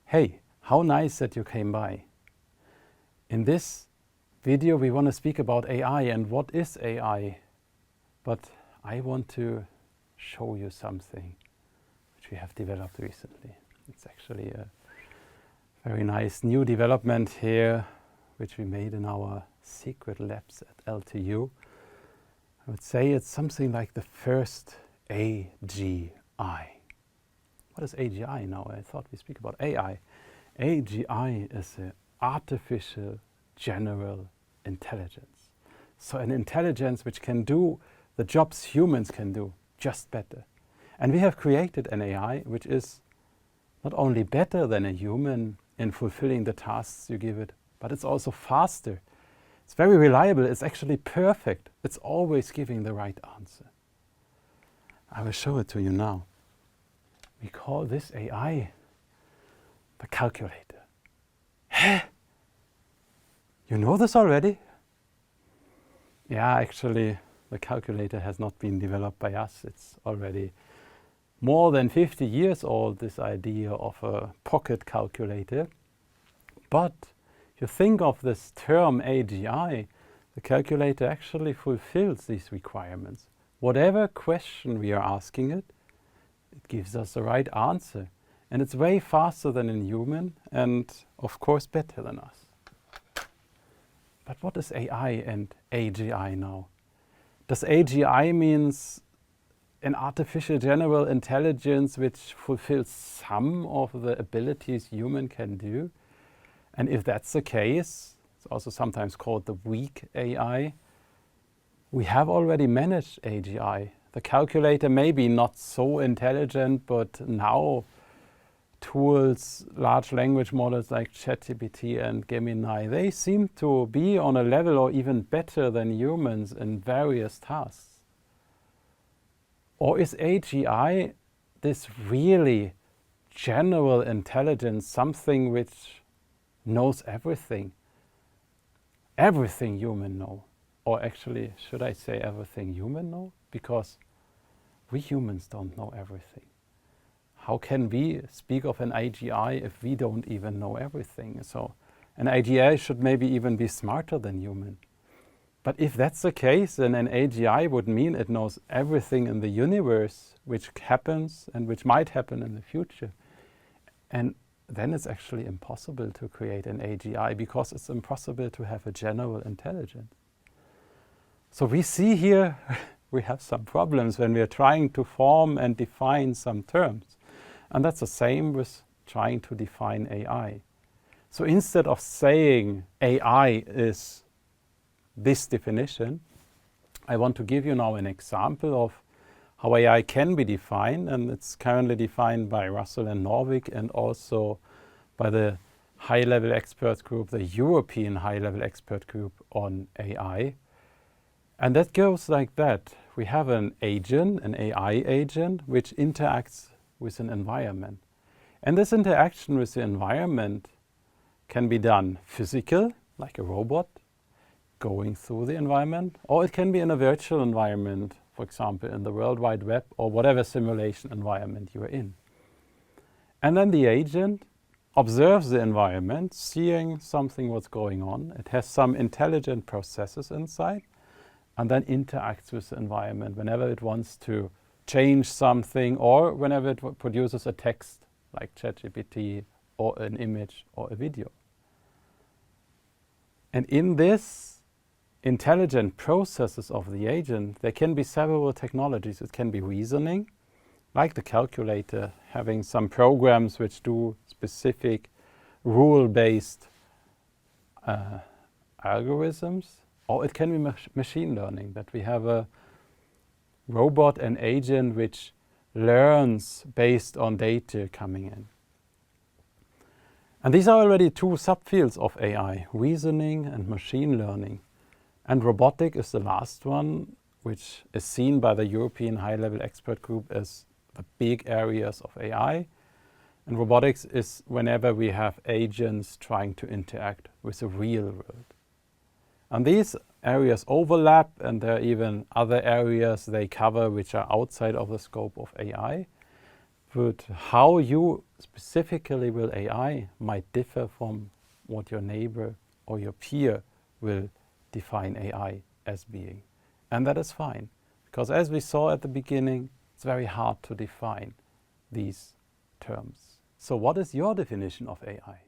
Hey, how nice that you came by. In this video we want to speak about AI and what is AI, but I want to show you something which we have developed recently. It's actually a very nice new development here which we made in our secret labs at LTU. I would say it's something like the first AGI. What is AGI now? I thought we speak about AI. AGI is an artificial general intelligence. So an intelligence which can do the jobs humans can do, just better. And we have created an AI which is not only better than a human in fulfilling the tasks you give it, but it's also faster. It's very reliable, it's actually perfect. It's always giving the right answer. I will show it to you now. We call this AI the calculator. Huh? You know this already? Yeah, actually, the calculator has not been developed by us. It's already more than 50 years old, this idea of a pocket calculator. But you think of this term AGI, the calculator actually fulfills these requirements. Whatever question we are asking it, it gives us the right answer. And it's way faster than a human and, of course, better than us. But what is AI and AGI now? Does AGI means an artificial general intelligence which fulfills some of the abilities human can do? And if that's the case, it's also sometimes called the weak AI, we have already managed AGI. The calculator may be not so intelligent, but now tools, large language models like ChatGPT and Gemini, they seem to be on a level or even better than humans in various tasks. Or is AGI this really general intelligence, something which knows everything? Everything human know. Or actually, should I say everything human know? Because we humans don't know everything. How can we speak of an AGI if we don't even know everything? So an AGI should maybe even be smarter than human. But if that's the case, then an AGI would mean it knows everything in the universe which happens and which might happen in the future. And then it's actually impossible to create an AGI because it's impossible to have a general intelligence. So we see here we have some problems when we are trying to form and define some terms. And that's the same with trying to define AI. So instead of saying AI is this definition, I want to give you now an example of how AI can be defined, and it's currently defined by Russell and Norvig and also by the high-level expert group, the European high-level expert group on AI. And that goes like that. We have an agent, an AI agent, which interacts with an environment. And this interaction with the environment can be done physical, like a robot, going through the environment, or it can be in a virtual environment, for example, in the World Wide Web or whatever simulation environment you are in. And then the agent observes the environment, seeing something what's going on. It has some intelligent processes inside, and then interacts with the environment whenever it wants to change something or whenever it produces a text like ChatGPT or an image or a video. And in this intelligent processes of the agent, there can be several technologies. It can be reasoning, like the calculator, having some programs which do specific rule-based algorithms, or it can be machine learning, that we have a robot, an agent which learns based on data coming in. And these are already two subfields of AI, reasoning and machine learning. And robotic is the last one, which is seen by the European high-level expert group as the big areas of AI. And robotics is whenever we have agents trying to interact with the real world. And these areas overlap, and there are even other areas they cover which are outside of the scope of AI. But how you specifically will AI might differ from what your neighbor or your peer will define AI as being. And that is fine, because as we saw at the beginning, it's very hard to define these terms. So what is your definition of AI?